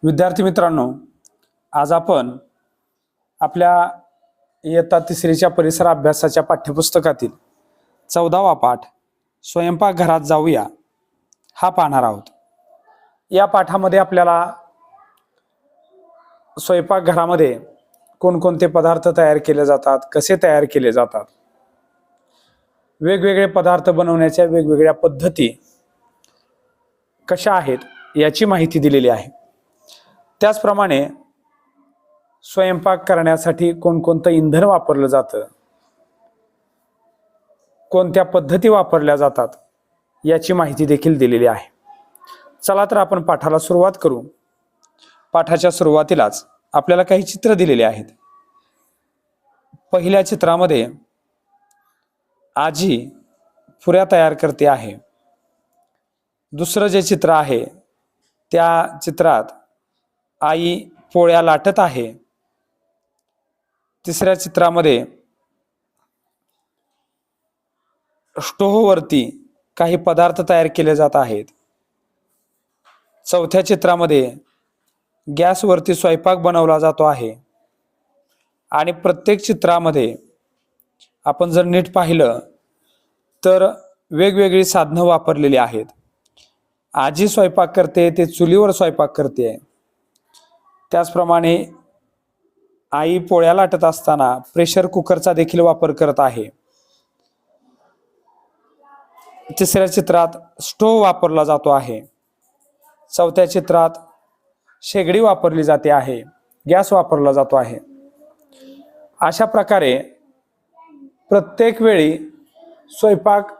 विद्यार्थी मित्रांनो, आज आपण आपल्या इयत्ता तिसरीच्या परिसर अभ्यासाच्या पाठ्यपुस्तकातील 14वा पाठ स्वयंपाकघरात जाऊया हा पाहणार आहोत। या पाठामध्ये आपल्याला स्वयंपाकघरामध्ये कोणकोणते पदार्थ तयार केले जातात, कसे तयार केले जातात, वेगवेगळे पदार्थ बनवण्याच्या वेगवेगळ्या पद्धती कशा आहेत याची माहिती दिलेली आहे। त्याचप्रमाणे स्वयंपाक करण्यासाठी कोणकोणतं इंधन वापरलं जातं, कोणत्या पद्धती वापरल्या जातात याची माहिती देखील दिलेली आहे। चला तर आपण पाठाला सुरुवात करू। पाठाच्या सुरुवातीलाच आपल्याला काही चित्र दिलेले आहेत। पहिल्या चित्रामध्ये आजी पुऱ्या तयार करते आहे। दुसरं जे चित्र आहे त्या चित्रात आई पोळ्या लाटत आहे। तिसऱ्या चित्रामध्ये स्टोव्हवरती काही पदार्थ तयार केले जात आहेत। चौथ्या चित्रामध्ये गॅसवरती स्वयंपाक बनवला जातो आहे। आणि प्रत्येक चित्रामध्ये आपण जर नीट पाहिलं तर वेगवेगळी साधनं वापरलेली आहेत। आजी स्वयंपाक करते ते चुलीवर स्वयंपाक करते। त्याचप्रमाणे आई पोळ्या लाटत असताना प्रेशर कुकरचा देखील वापर करत आहे। तिसऱ्या चित्रात स्टोव्ह वापरला जातो आहे। चौथ्या चित्रात शेगडी वापरली जाते आहे, गॅस वापरला जातो आहे। अशा प्रकारे प्रत्येक वेळी स्वयंपाक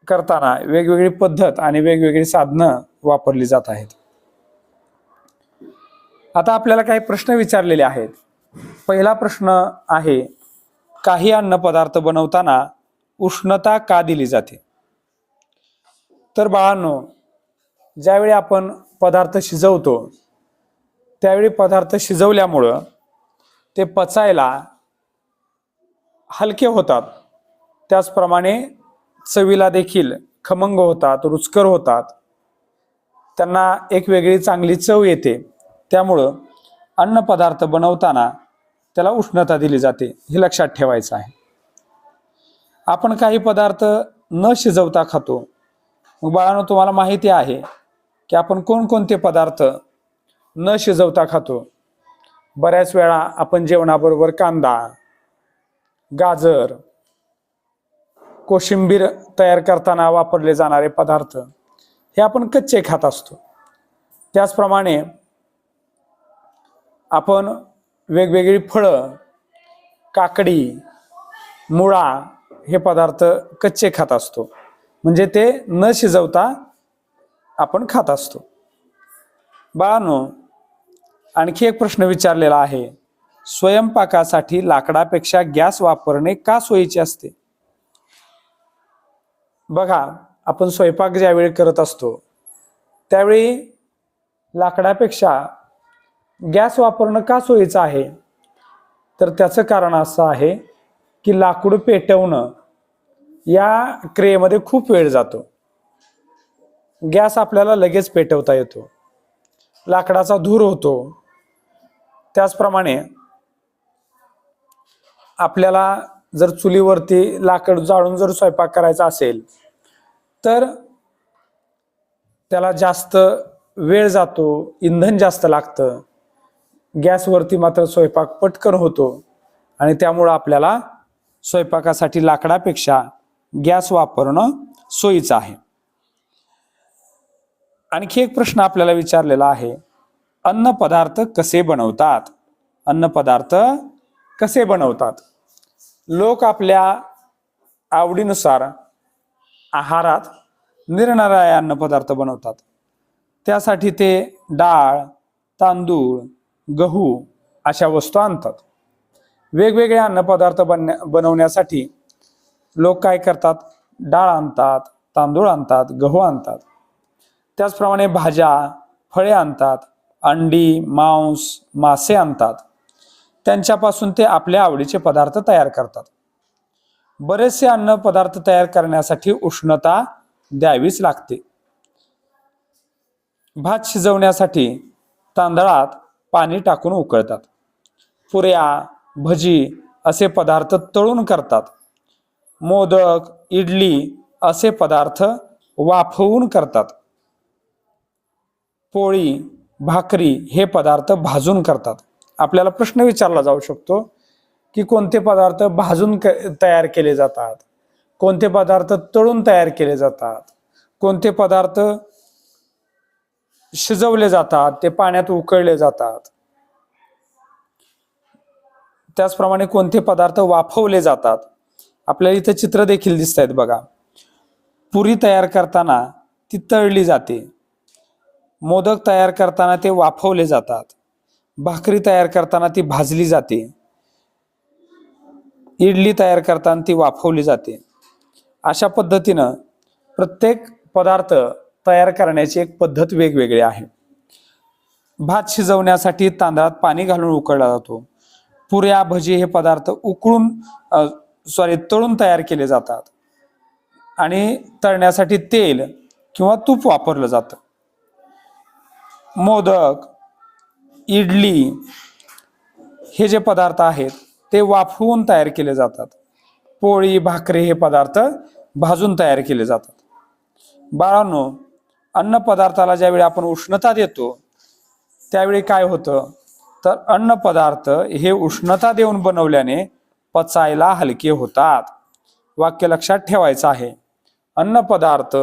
करताना वेगवेगळी पद्धत आणि वेगवेगळी साधनं वापरली जात आहेत। आता आपल्याला काही प्रश्न विचारलेले आहेत। पहिला प्रश्न आहे, काही अन्नपदार्थ बनवताना उष्णता का दिली जाते? तर बाळांनो, ज्यावेळी आपण पदार्थ शिजवतो त्यावेळी पदार्थ शिजवल्यामुळं ते पचायला हलके होतात, त्याचप्रमाणे चवीला देखील खमंग होतात, रुचकर होतात, त्यांना एक वेगळी चांगली चव येते। त्यामुळं अन्नपदार्थ बनवताना त्याला उष्णता दिली जाते, हे लक्षात ठेवायचं आहे। आपण काही पदार्थ न शिजवता खातो। मग बाळांनो, तुम्हाला माहिती आहे की आपण कोणकोणते पदार्थ न शिजवता खातो? बऱ्याच वेळा आपण जेवणाबरोबर कांदा, गाजर, कोशिंबीर तयार करताना वापरले जाणारे पदार्थ हे आपण कच्चे खात असतो। त्याचप्रमाणे आपण वेगवेगळी फळं, काकडी, मुळा हे पदार्थ कच्चे खात असतो, म्हणजे ते न शिजवता आपण खात असतो। बाळांनो, आणखी एक प्रश्न विचारलेला आहे, स्वयंपाकासाठी लाकडापेक्षा गॅस वापरणे का सोयीचे असते? बघा, आपण स्वयंपाक ज्यावेळी करत असतो त्यावेळी लाकडापेक्षा गॅस वापरणं का सोयीचं आहे? तर त्याचं कारण असं आहे की लाकूड पेटवणं या क्रियेमध्ये खूप वेळ जातो। गॅस आपल्याला लगेच पेटवता येतो, लाकडाचा धूर होतो। त्याचप्रमाणे आपल्याला जर चुलीवरती लाकड जाळून जर स्वयंपाक करायचा असेल तर त्याला जास्त वेळ जातो, इंधन जास्त लागतं। गॅसवरती मात्र स्वयंपाक पटकन होतो आणि त्यामुळं आपल्याला स्वयंपाकासाठी लाकडापेक्षा गॅस वापरणं सोयीचं आहे। आणखी एक प्रश्न आपल्याला विचारलेला आहे, अन्नपदार्थ कसे बनवतात? अन्नपदार्थ कसे बनवतात? लोक आपल्या आवडीनुसार आहारात निरनिराळे अन्नपदार्थ बनवतात। त्यासाठी ते डाळ, तांदूळ, गहू अशा वस्तू आणतात। वेगवेगळे अन्नपदार्थ बनवण्यासाठी लोक काय करतात? डाळ आणतात, तांदूळ आणतात, गहू आणतात। त्याचप्रमाणे भाज्या, फळे आणतात, अंडी, मांस, मासे आणतात। त्यांच्यापासून ते आपल्या आवडीचे पदार्थ तयार करतात। बरेचसे अन्नपदार्थ तयार करण्यासाठी उष्णता द्यावीच लागते। भात शिजवण्यासाठी तांदळात पाणी टाकून उकळतात. पुऱ्या, भजी असे पदार्थ तळून करतात. मोदक, इडली असे पदार्थ वाफवून करतात. पोळी, भाकरी हे पदार्थ भाजून करतात. आपल्याला प्रश्न विचारला जाऊ शकतो की कोणते पदार्थ भाजून तयार केले जातात, कोणते पदार्थ तळून तयार केले जातात, कोणते पदार्थ शिजवले जातात, ते पाण्यात उकळले जातात, त्याचप्रमाणे कोणते पदार्थ वाफवले जातात. आपल्याला इथे चित्र देखील दिसत आहेत बघा. पुरी तयार करताना ती तळली जाते, मोदक तयार करताना ते वाफवले जातात, भाकरी तयार करताना ती भाजली जाते, इडली तयार करताना ती वाफवली जाते. अशा पद्धतीनं प्रत्येक पदार्थ तयार करण्याची एक पद्धत वेगवेगळी आहे. भात शिजवण्यासाठी तांदळात पाणी घालून उकळला जातो. पुऱ्या, भजी हे पदार्थ तळून तयार केले जातात आणि तळण्यासाठी तेल किंवा तूप वापरलं जातं. मोदक, इडली हे जे पदार्थ आहेत ते वाफवून तयार केले जातात. पोळी, भाकरी हे पदार्थ भाजून तयार केले जातात. बाळांनो, अन्न पदार्थाला ज्यावेळी आपण उष्णता देतो त्यावेळी काय होतं, तर अन्न पदार्थ हे उष्णता देऊन बनवल्याने पचायला हलके होतात. वाक्य लक्षात ठेवायचं आहे. अन्न पदार्थ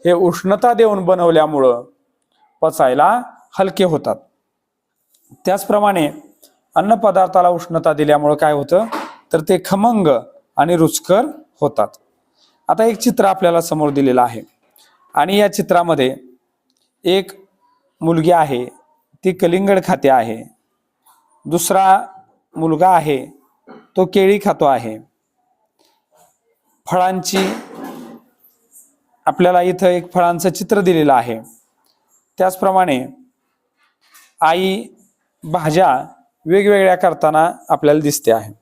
हे उष्णता देऊन बनवल्यामुळं पचायला हलके होतात. त्याचप्रमाणे अन्न पदार्थाला उष्णता दिल्यामुळं काय होतं, तर ते खमंग आणि रुचकर होतात. आता एक चित्र आपल्याला समोर दिलेलं आहे आणि या चित्रामध्ये एक मुलगी आहे, ती कलिंगड खाते आहे. दुसरा मुलगा आहे, तो केळी खातो आहे. फळांची आपल्याला इथं एक फळांचं चित्र दिलेलं आहे. त्याचप्रमाणे आई भाज्या वेगवेगळ्या करताना आपल्याला दिसते आहे.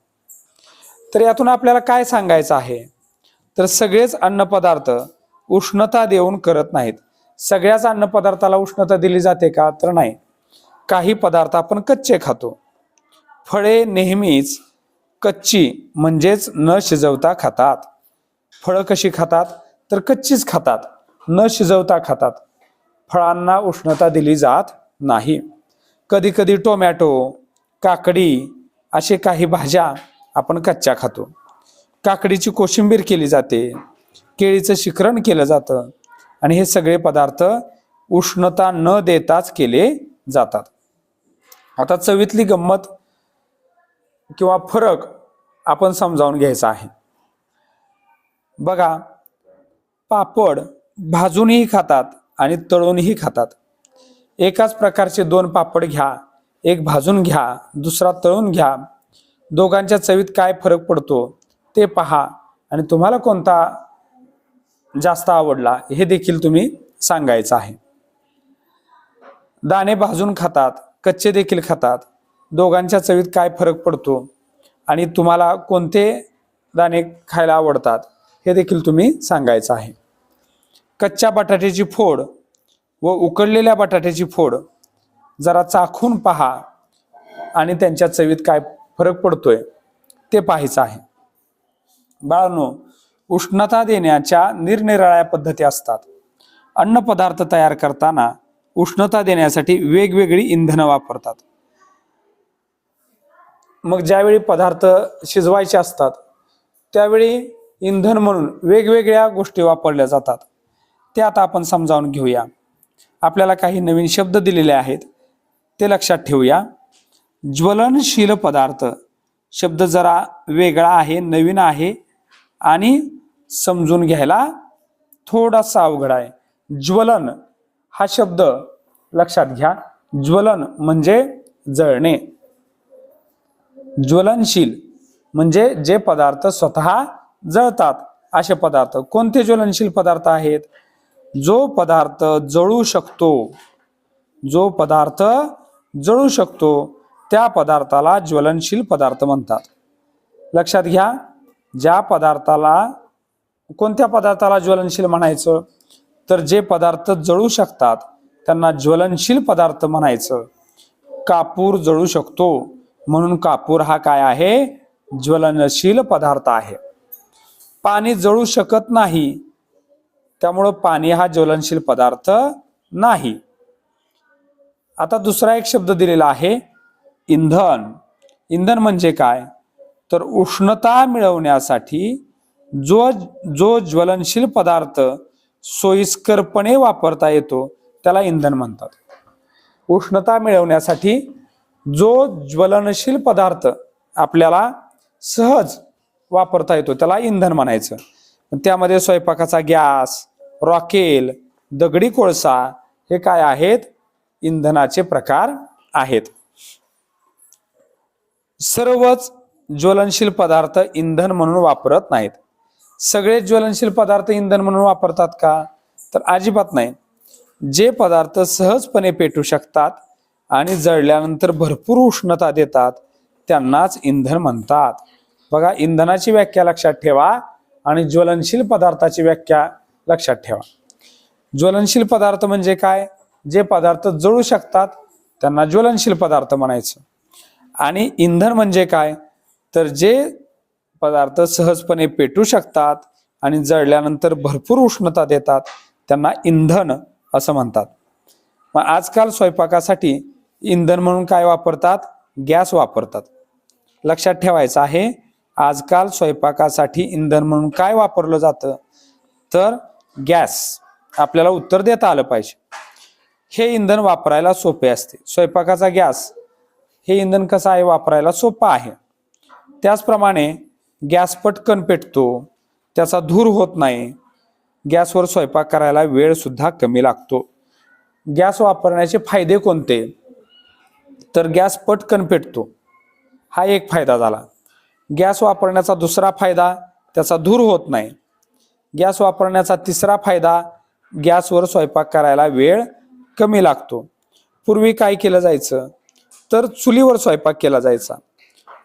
तर यातून आपल्याला काय सांगायचं आहे, तर सगळेच अन्नपदार्थ उष्णता देऊन करत नाहीत. सगळ्याच अन्नपदार्थाला उष्णता दिली जाते का, तर नाही. काही पदार्थ आपण कच्चे खातो. फळे नेहमीच कच्ची म्हणजेच न शिजवता खातात. फळं कशी खातात, तर कच्चीच खातात, न शिजवता खातात. फळांना उष्णता दिली जात नाही. कधी कधी टोमॅटो, काकडी असे काही भाज्या आपण कच्च्या खातो. काकडीची कोशिंबीर केली जाते, केळीचं शिकरण केलं जातं आणि हे सगळे पदार्थ उष्णता न देताच केले जातात. आता चवीतली गंमत किंवा फरक आपण समजावून घ्यायचा आहे. बघा, पापड भाजूनही खातात आणि तळूनही खातात. एकाच प्रकारचे दोन पापड घ्या, एक भाजून घ्या, दुसरा तळून घ्या. दोघांच्या चवीत काय फरक पडतो ते पहा आणि तुम्हाला कोणता जास्त आवडला हे देखील तुम्ही सांगायचं आहे. दाणे भाजून खातात, कच्चे देखील खातात. दोघांच्या चवीत काय फरक पडतो आणि तुम्हाला कोणते दाणे खायला आवडतात हे देखील तुम्ही सांगायचं आहे. कच्च्या बटाट्याची फोड व उकडलेल्या बटाट्याची फोड जरा चाखून पहा आणि त्यांच्या चवीत काय फरक पडतोय ते पाहायचं आहे. बाळांनो, उष्णता देण्याच्या निरनिराळ्या पद्धती असतात. अन्नपदार्थ तयार करताना उष्णता देण्यासाठी वेगवेगळी इंधनं वापरतात. मग ज्यावेळी पदार्थ शिजवायचे असतात त्यावेळी इंधन म्हणून वेगवेगळ्या गोष्टी वापरल्या जातात. ते आता आपण समजावून घेऊया. आपल्याला काही नवीन शब्द दिलेले आहेत ते लक्षात ठेवूया. ज्वलनशील पदार्थ शब्द जरा वेगळा आहे, नवीन आहे आणि समजून घ्यायला थोडासा अवघड आहे. ज्वलन हा शब्द लक्षात घ्या. ज्वलन म्हणजे जळणे. ज्वलनशील म्हणजे जे पदार्थ स्वतः जळतात असे पदार्थ. कोणते ज्वलनशील पदार्थ आहेत? जो पदार्थ जळू शकतो, जो पदार्थ जळू शकतो त्या पदार्थाला ज्वलनशील पदार्थ म्हणतात. लक्षात घ्या, ज्या पदार्थाला, कोणत्या पदार्थाला ज्वलनशील म्हणायचं, तर जे पदार्थ जळू शकतात त्यांना ज्वलनशील पदार्थ म्हणायचं. कापूर जळू शकतो म्हणून कापूर हा काय आहे, ज्वलनशील पदार्थ आहे. पाणी जळू शकत नाही त्यामुळं पाणी हा ज्वलनशील पदार्थ नाही. आता दुसरा एक शब्द दिलेला आहे इंधन. इंधन म्हणजे काय, तर उष्णता मिळवण्यासाठी जो ज्वलनशील पदार्थ सोयीस्करपणे वापरता येतो त्याला इंधन म्हणतात. उष्णता मिळवण्यासाठी जो ज्वलनशील पदार्थ आपल्याला सहज वापरता येतो त्याला इंधन म्हणायचं. त्यामध्ये स्वयंपाकाचा गॅस, रॉकेल, दगडी कोळसा हे काय आहेत, इंधनाचे प्रकार आहेत. सर्वच ज्वलनशील पदार्थ इंधन म्हणून वापरत नाहीत. सगळे ज्वलनशील पदार्थ इंधन म्हणून वापरतात का, तर अजिबात नाही. जे पदार्थ सहजपणे पेटू शकतात आणि जळल्यानंतर भरपूर उष्णता देतात त्यांनाच इंधन म्हणतात. बघा, इंधनाची व्याख्या लक्षात ठेवा आणि ज्वलनशील पदार्थाची व्याख्या लक्षात ठेवा. ज्वलनशील पदार्थ म्हणजे काय, जे पदार्थ जळू शकतात त्यांना ज्वलनशील पदार्थ म्हणायचं. आणि इंधन म्हणजे काय, तर जे पदार्थ सहजपणे पेटू शकतात आणि जळल्यानंतर भरपूर उष्णता देतात त्यांना इंधन असं म्हणतात. मग आजकाल स्वयंपाकासाठी इंधन म्हणून काय वापरतात, गॅस वापरतात. लक्षात ठेवायचं आहे, आजकाल स्वयंपाकासाठी इंधन म्हणून काय वापरलं जातं, तर गॅस. आपल्याला उत्तर देता आलं पाहिजे. हे इंधन वापरायला सोपे असते. स्वयंपाकाचा गॅस हे इंधन कसं आहे, वापरायला सोपं आहे. त्याचप्रमाणे गॅस पटकन पेटतो, त्याचा धूर होत नाही. गॅसवर स्वयंपाक करायला वेळ सुद्धा कमी लागतो. गॅस वापरण्याचे फायदे कोणते, तर गॅस पटकन पेटतो हा एक फायदा झाला. गॅस वापरण्याचा दुसरा फायदा, त्याचा धूर होत नाही. गॅस वापरण्याचा तिसरा फायदा, गॅसवर स्वयंपाक करायला वेळ कमी लागतो. पूर्वी काय केलं जायचं, तर चुलीवर स्वयंपाक केला जायचा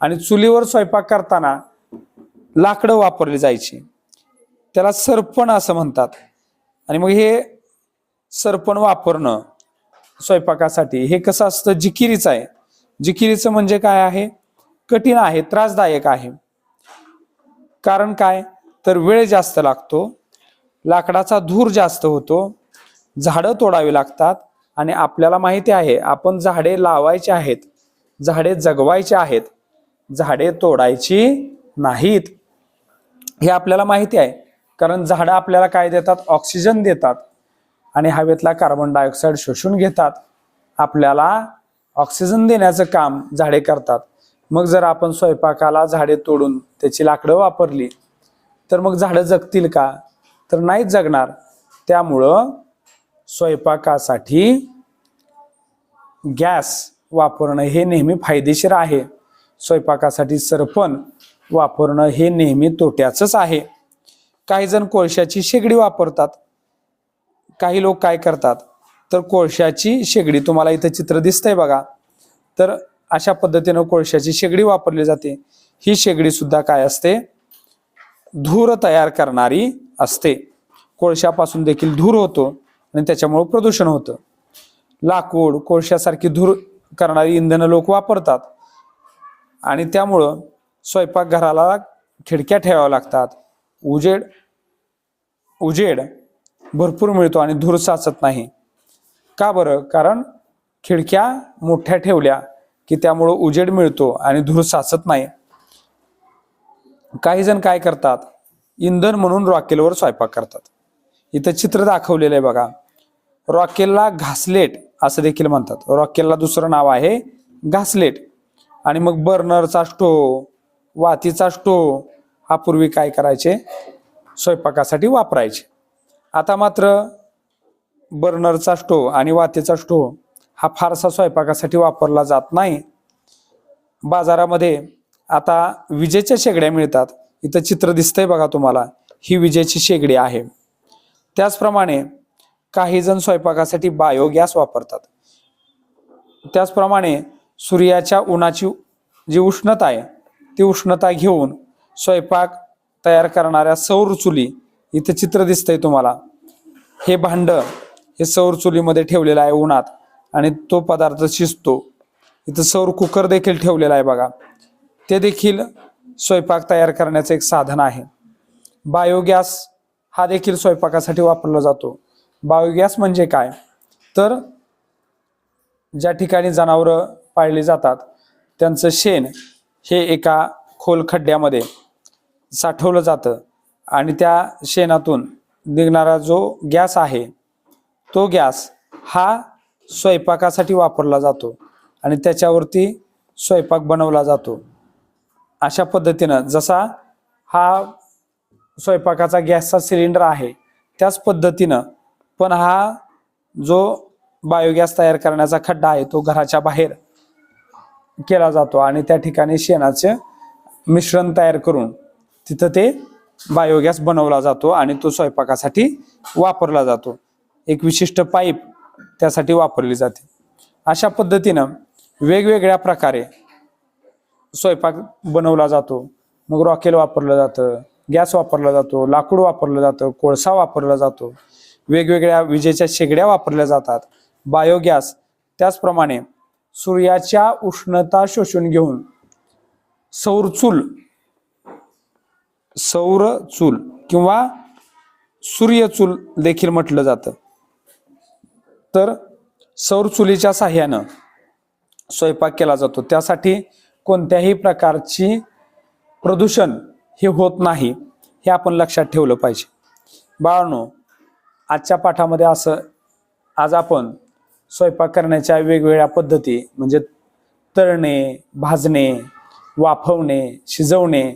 आणि चुलीवर स्वयंपाक करताना लाकडं वापरली जायची. त्याला सरपण असं म्हणतात. आणि मग हे सरपण वापरणं स्वयंपाकासाठी हे कसं असतं, जिकिरीचं आहे. जिकिरीचं म्हणजे काय आहे, कठीण आहे, त्रासदायक आहे. कारण काय, तर वेळ जास्त लागतो, लाकडाचा धूर जास्त होतो, झाडं तोडावी लागतात. आणि आपल्याला माहिती आहे आपण झाडे लावायची आहेत, झाडे जगवायची आहेत, झाडे तोडायची नाहीत. हे आपल्याला माहिती आहे, कारण झाडं आपल्याला काय देतात, ऑक्सिजन देतात आणि हवेतला कार्बन डायऑक्साईड शोषून घेतात. आपल्याला ऑक्सिजन देण्याचं काम झाडे करतात. मग जर आपण स्वयंपाकाला झाडे तोडून त्याची लाकडं वापरली तर मग झाडं जगतील का, तर नाहीच जगणार. त्यामुळं स्वयंपाकासाठी गॅस वापरणं हे नेहमी फायदेशीर आहे. स्वयंपाकासाठी सरपण वापरणं हे नेहमी तोट्याचंच आहे. काही जण कोळशाची शेगडी वापरतात. काही लोक काय करतात, तर कोळशाची शेगडी, तुम्हाला इथं चित्र दिसतंय बघा, तर अशा पद्धतीनं कोळशाची शेगडी वापरली जाते. ही शेगडी सुद्धा काय असते, धूर तयार करणारी असते. कोळशापासून देखील धूर होतो आणि त्याच्यामुळे प्रदूषण होतं. लाकूड, कोळशासारखी धूर करणारी इंधनं लोक वापरतात आणि त्यामुळं स्वयंपाकघराला खिडक्या ठेवाव्या लागतात. उजेड भरपूर मिळतो आणि धूर साचत नाही. का बरं, कारण खिडक्या मोठ्या ठेवल्या की त्यामुळं उजेड मिळतो आणि धूर साचत नाही. काही जण काय करतात, इंधन म्हणून रॉकेलवर स्वयंपाक करतात. इथं चित्र दाखवलेलं आहे बघा. रॉकेलला घासलेट असं देखील म्हणतात. रॉकेलला दुसरं नाव आहे घासलेट. आणि मग बर्नरचा स्टोव, वातीचा स्टोव हा पूर्वी काय करायचे, स्वयंपाकासाठी वापरायचे. आता मात्र बर्नरचा स्टोव आणि वातीचा स्टोव हा फारसा स्वयंपाकासाठी वापरला जात नाही. बाजारामध्ये आता विजेच्या शेगड्या मिळतात. इथं चित्र दिसतंय बघा तुम्हाला, ही विजेची शेगडी आहे. त्याचप्रमाणे काही जण स्वयंपाकासाठी बायोगॅस वापरतात. त्याचप्रमाणे सूर्याच्या उन्हाची जी उष्णता आहे ती उष्णता घेऊन स्वयंपाक तयार करणाऱ्या सौर चुली, इथे चित्र दिसतंय तुम्हाला. हे भांड हे सौर चुलीमध्ये ठेवलेलं आहे उन्हात आणि तो पदार्थ शिजतो. इथं सौर कुकर देखील ठेवलेला आहे बघा, ते देखील स्वयंपाक तयार करण्याचं एक साधन आहे. बायोगॅस हा देखील स्वयंपाकासाठी वापरला जातो. बायोगॅस म्हणजे काय, तर ज्या ठिकाणी जनावरं पाळली जातात त्यांचं शेण हे एका खोल खड्ड्यामध्ये साठवलं जातं आणि त्या शेणातून निघणारा जो गॅस आहे तो गॅस हा स्वयंपाकासाठी वापरला जातो आणि त्याच्यावरती स्वयंपाक बनवला जातो. अशा पद्धतीनं जसा हा स्वयंपाकाचा गॅसचा सिलेंडर आहे त्याच पद्धतीनं पण हा जो बायोगॅस तयार करण्याचा खड्डा आहे तो घराच्या बाहेर केला जातो आणि त्या ठिकाणी शेणाचे मिश्रण तयार करून तिथं ते बायोगॅस बनवला जातो आणि तो स्वयंपाकासाठी वापरला जातो. एक विशिष्ट पाईप त्यासाठी वापरली जाते. अशा पद्धतीनं वेगवेगळ्या प्रकारे स्वयंपाक बनवला जातो. मग रॉकेल वापरलं जातं, गॅस वापरला जातो, लाकूड वापरलं जातं, कोळसा वापरला जातो, वेगवेगळ्या विजेच्या शेगड्या वापरल्या जातात. बायोगॅस त्याचप्रमाणे सूर्याच्या उष्णता शोषून घेऊन सौर चूल किंवा सूर्यचूल देखील म्हटलं जातं. तर सौर चुलीच्या साह्यानं स्वयंपाक केला जातो. त्यासाठी कोणत्याही प्रकारची प्रदूषण हे होत नाही, हे आपण लक्षात ठेवलं पाहिजे. बाळांनो, आजच्या पाठामध्ये आज आपण स्वयंपाक करण्याच्या वेगवेगळ्या पद्धती म्हणजे तळणे, भाजणे, वाफवणे, शिजवणे,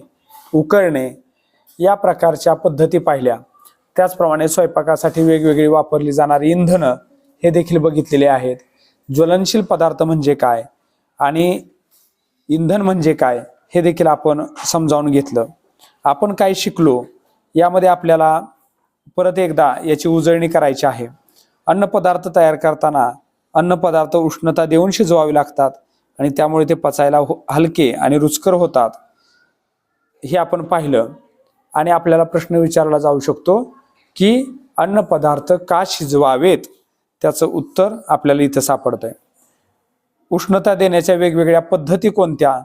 उकळणे या प्रकारच्या पद्धती पाहिल्या. त्याचप्रमाणे स्वयंपाकासाठी वेगवेगळी वापरली जाणारी इंधनं हे देखील बघितलेले आहेत. ज्वलनशील पदार्थ म्हणजे काय आणि इंधन म्हणजे काय हे देखील आपण समजावून घेतलं. आपण काय शिकलो यामध्ये आपल्याला परत एकदा याची उजळणी करायची आहे. अन्नपदार्थ तयार करताना अन्नपदार्थ उष्णता देऊन शिजवावे लागतात आणि त्यामुळे ते पचायला हलके आणि रुचकर होतात, हे आपण पाहिलं. आणि आपल्याला प्रश्न विचारला जाऊ शकतो की अन्नपदार्थ का शिजवावेत, त्याचं उत्तर आपल्याला इथं सापडतंय. उष्णता देण्याच्या वेगवेगळ्या पद्धती कोणत्या,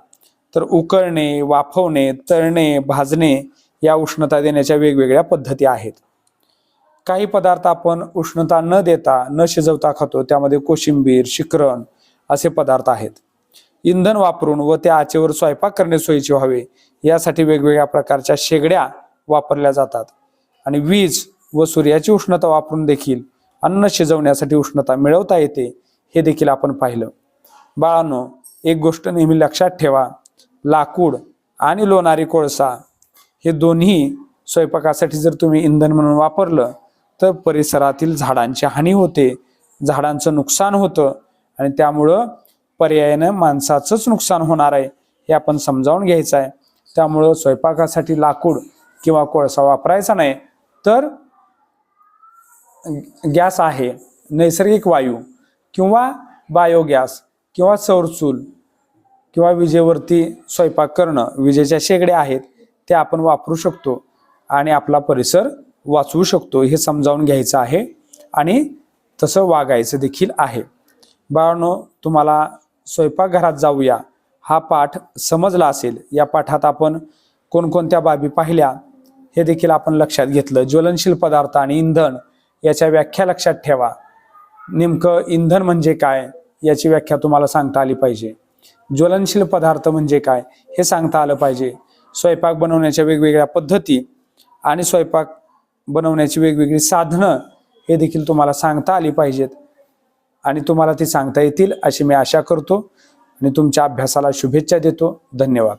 तर उकळणे, वाफवणे, तळणे, भाजणे या उष्णता देण्याच्या वेगवेगळ्या पद्धती आहेत. काही पदार्थ आपण उष्णता न देता न शिजवता खातो, त्यामध्ये कोशिंबीर, शिकरण असे पदार्थ आहेत. इंधन वापरून व त्या आचेवर स्वयंपाक करणे सोयीचे व्हावे यासाठी वेगवेगळ्या प्रकारच्या शेगड्या वापरल्या जातात आणि वीज व सूर्याची उष्णता वापरून देखील अन्न शिजवण्यासाठी उष्णता मिळवता येते, हे देखील आपण पाहिलं. बाळांनो, एक गोष्ट नेहमी लक्षात ठेवा, लाकूड आणि लोणारी कोळसा हे दोन्ही स्वयंपाकासाठी जर तुम्ही इंधन म्हणून वापरलं तर परिसरातील झाडांची हानी होते, झाडांचं नुकसान होतं आणि त्यामुळं पर्यायानं माणसाचंच नुकसान होणार आहे, हे आपण समजावून घ्यायचं आहे. त्यामुळं स्वयंपाकासाठी लाकूड किंवा कोळसा वापरायचा नाही, तर गॅस आहे, नैसर्गिक वायू किंवा बायोगॅस किंवा सौरचूल किंवा विजेवरती स्वयंपाक करणं, विजेच्या शेगड्या आहेत त्या आपण वापरू शकतो आणि आपला परिसर वाचवू शकतो, हे समजावून घ्यायचं आहे आणि तसं वागायचं देखील आहे. बाळांनो, तुम्हाला स्वयंपाकघरात जाऊया हा पाठ समजला असेल. या पाठात आपण कोणकोणत्या बाबी पाहिल्या हे देखील आपण लक्षात घेतलं. ज्वलनशील पदार्थ आणि इंधन याच्या व्याख्या लक्षात ठेवा. नेमकं इंधन म्हणजे काय याची व्याख्या तुम्हाला सांगता आली पाहिजे. ज्वलनशील पदार्थ म्हणजे काय हे सांगता आलं पाहिजे. स्वयंपाक बनवण्याच्या वेगवेगळ्या पद्धती आणि स्वयंपाक बनवण्याची वेगवेगळी साधनं हे देखील तुम्हाला सांगता आली पाहिजेत आणि तुम्हाला ती सांगता येतील अशी मी आशा करतो आणि तुमच्या अभ्यासाला शुभेच्छा देतो. धन्यवाद.